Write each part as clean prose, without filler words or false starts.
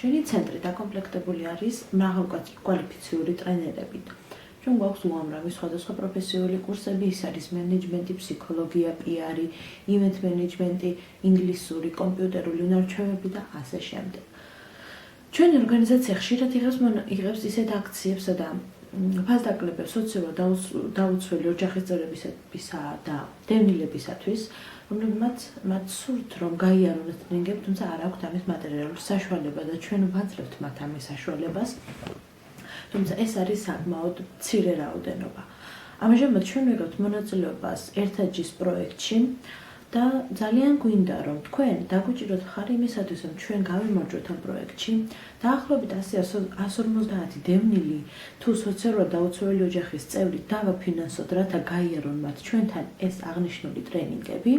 ჩვენი ცენტრი დაკომპლექტებული არის მრავალკვალიფიციური ტრენერებით. ჩვენ გვაქვს უამრავი სხვადასხვა პროფესიული კურსები, ის არის მენეჯმენტი, ფსიქოლოგია, PR-ი, ივენთ მენეჯმენტი, ინგლისური, კომპიუტერული უნარჩვევები და ასე შემდეგ. ჩვენი ორგანიზაცია ხშირად იღებს ისეთ აქციებსა და ფასდაკლებებს სოციალურად დაუცველი ოჯახის წევრებისა და დევნილებისათვის, რომლებმაც მათ სურთ, რომ გაიარონ ტრენინგები, თუმცა არ აქვთ ამის მატერიალური საშუალება და ჩვენ ვაძლევთ მათ ამის საშუალებას. თუმცა ეს არის საკმაოდ მცირე რაოდენობა. ამჟამად ჩვენ ვიღებთ მონაწილეობას ერთაჯის პროექტში და ძალიან გვინდა, რომ თქვენ დაგვიჭიროთ მხარი იმისათვის, რომ ჩვენ გავიმარჯვოთ ამ პროექტში. დაახლოებით 150 დევნილი თუ სოციალურად დაუცველი ოჯახის წევრი დავაფინანსოთ, რათა გაიარონ მათ ჩვენთან ეს აღნიშნული ტრენინგები.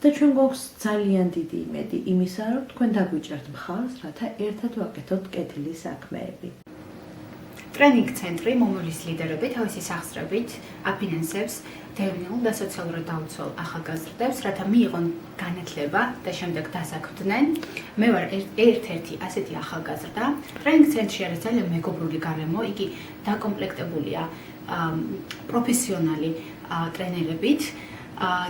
და ჩვენ გვაქვს ძალიან დიდი იმედი იმისა, რომ თქვენ დაგვიჭერთ მხარს, რათა ერთად ვაკეთოთ კეთილი საქმეები. ტრენინგ ცენტრი მომავლის ლიდერები თავისი სახსრებით აფინანსებს დევნილ და სოციალურად დაუცველ ახალგაზრდებს, რათა მიიღონ განათლება და შემდეგ დასაქმდნენ. მე ვარ ერთ-ერთი ასეთი ახალგაზრდა. ტრენინგ ცენტრში არის ძალიან მეგობრული გარემო, იგი დაკომპლექტებულია პროფესიონალი ტრენერებით.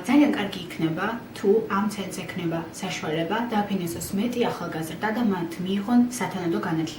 ძალიან კარგი იქნება, თუ ამ ცენტრს ექნება საშუალება დააფინანსოს მეტი ახალგაზრდა და მათ მიიღონ სათანადო განათლება.